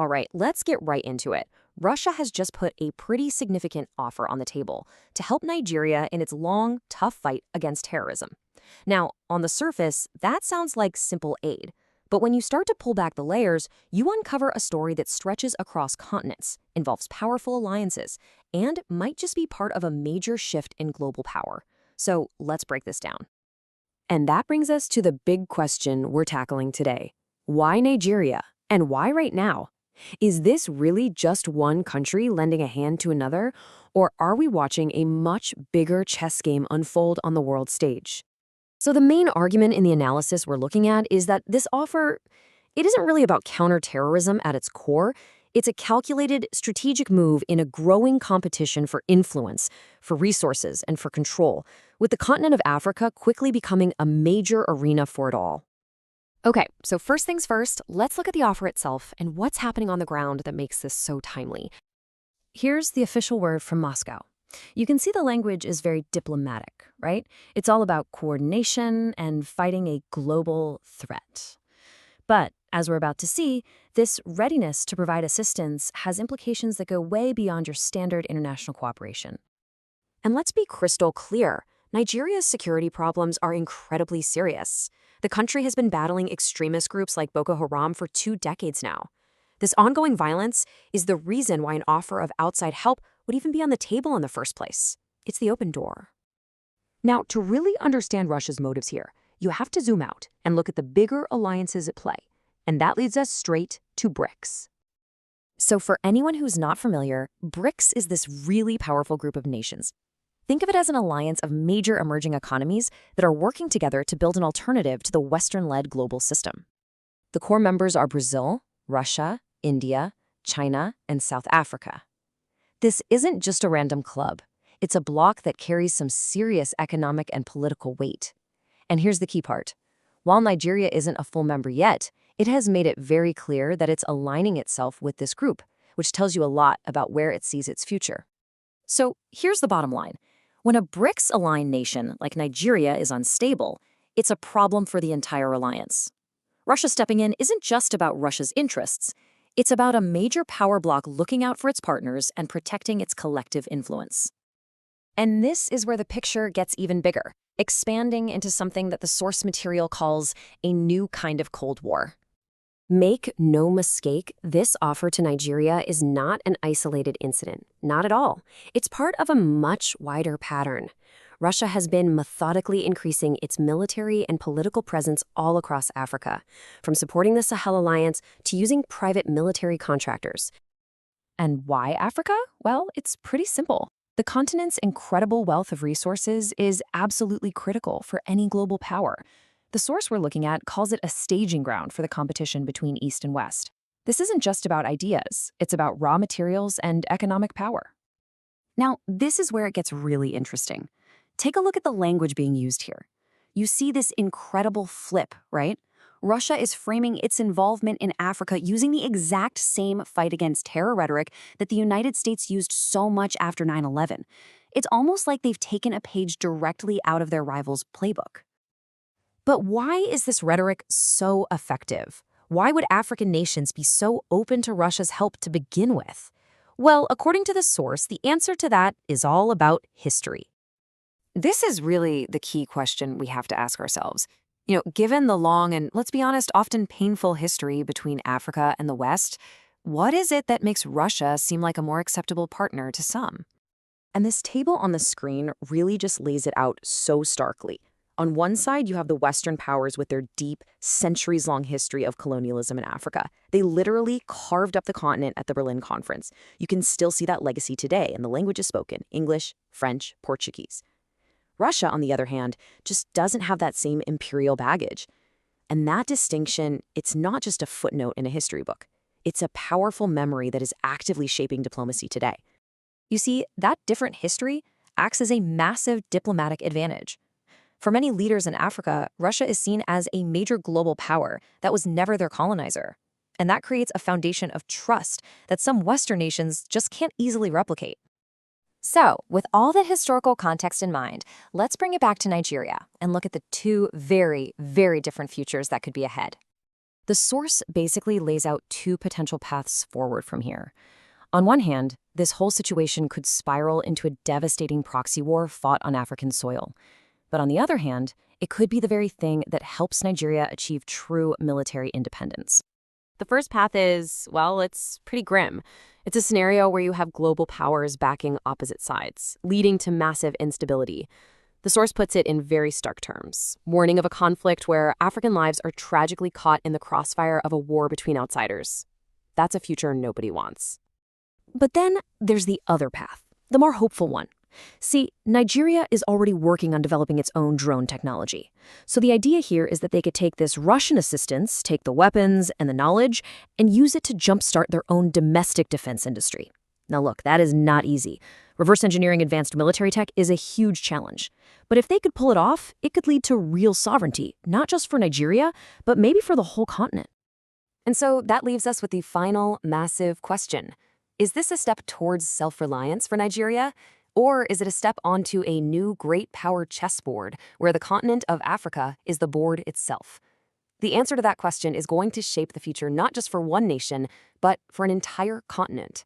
All right, let's get right into it. Russia has just put a pretty significant offer on the table to help Nigeria in its long, tough fight against terrorism. Now, on the surface, that sounds like simple aid. But when you start to pull back the layers, you uncover a story that stretches across continents, involves powerful alliances, and might just be part of a major shift in global power. So let's break this down. And that brings us to the big question we're tackling today. Why Nigeria? And why right now? Is this really just one country lending a hand to another, or are we watching a much bigger chess game unfold on the world stage? So the main argument in the analysis we're looking at is that this offer, it isn't really about counterterrorism at its core. It's a calculated, strategic move in a growing competition for influence, for resources, and for control, with the continent of Africa quickly becoming a major arena for it all. Okay, so first things first, let's look at the offer itself and what's happening on the ground that makes this so timely. Here's the official word from Moscow. You can see the language is very diplomatic, right? It's all about coordination and fighting a global threat. But, as we're about to see, this readiness to provide assistance has implications that go way beyond your standard international cooperation. And let's be crystal clear, Nigeria's security problems are incredibly serious. The country has been battling extremist groups like Boko Haram for 2 decades now. This ongoing violence is the reason why an offer of outside help would even be on the table in the first place. It's the open door. Now, to really understand Russia's motives here, you have to zoom out and look at the bigger alliances at play. And that leads us straight to BRICS. So for anyone who's not familiar, BRICS is this really powerful group of nations. Think of it as an alliance of major emerging economies that are working together to build an alternative to the Western-led global system. The core members are Brazil, Russia, India, China, and South Africa. This isn't just a random club. It's a bloc that carries some serious economic and political weight. And here's the key part. While Nigeria isn't a full member yet, it has made it very clear that it's aligning itself with this group, which tells you a lot about where it sees its future. So here's the bottom line. When a BRICS-aligned nation like Nigeria is unstable, it's a problem for the entire alliance. Russia stepping in isn't just about Russia's interests. It's about a major power bloc looking out for its partners and protecting its collective influence. And this is where the picture gets even bigger, expanding into something that the source material calls a new kind of Cold War. Make no mistake, this offer to Nigeria is not an isolated incident. Not at all. It's part of a much wider pattern. Russia has been methodically increasing its military and political presence all across Africa, from supporting the Sahel Alliance to using private military contractors. And why Africa? Well, it's pretty simple. The continent's incredible wealth of resources is absolutely critical for any global power. The source we're looking at calls it a staging ground for the competition between East and West. This isn't just about ideas, it's about raw materials and economic power. Now, this is where it gets really interesting. Take a look at the language being used here. You see this incredible flip, right? Russia is framing its involvement in Africa using the exact same fight against terror rhetoric that the United States used so much after 9/11. It's almost like they've taken a page directly out of their rival's playbook. But why is this rhetoric so effective? Why would African nations be so open to Russia's help to begin with? Well, according to the source, the answer to that is all about history. This is really the key question we have to ask ourselves. Given the long and, let's be honest, often painful history between Africa and the West, what is it that makes Russia seem like a more acceptable partner to some? And this table on the screen really just lays it out so starkly. On one side, you have the Western powers with their deep, centuries-long history of colonialism in Africa. They literally carved up the continent at the Berlin Conference. You can still see that legacy today, and the language is spoken: English, French, Portuguese. Russia, on the other hand, just doesn't have that same imperial baggage. And that distinction, it's not just a footnote in a history book. It's a powerful memory that is actively shaping diplomacy today. You see, that different history acts as a massive diplomatic advantage. For many leaders in Africa, Russia is seen as a major global power that was never their colonizer. And that creates a foundation of trust that some Western nations just can't easily replicate. So, with all that historical context in mind, let's bring it back to Nigeria and look at the two very, very different futures that could be ahead. The source basically lays out two potential paths forward from here. On one hand, this whole situation could spiral into a devastating proxy war fought on African soil. But on the other hand, it could be the very thing that helps Nigeria achieve true military independence. The first path is, well, it's pretty grim. It's a scenario where you have global powers backing opposite sides, leading to massive instability. The source puts it in very stark terms, warning of a conflict where African lives are tragically caught in the crossfire of a war between outsiders. That's a future nobody wants. But then there's the other path, the more hopeful one. See, Nigeria is already working on developing its own drone technology. So the idea here is that they could take this Russian assistance, take the weapons and the knowledge, and use it to jumpstart their own domestic defense industry. Now look, that is not easy. Reverse engineering advanced military tech is a huge challenge. But if they could pull it off, it could lead to real sovereignty, not just for Nigeria, but maybe for the whole continent. And so that leaves us with the final massive question. Is this a step towards self-reliance for Nigeria? Or is it a step onto a new great power chessboard where the continent of Africa is the board itself? The answer to that question is going to shape the future not just for one nation, but for an entire continent.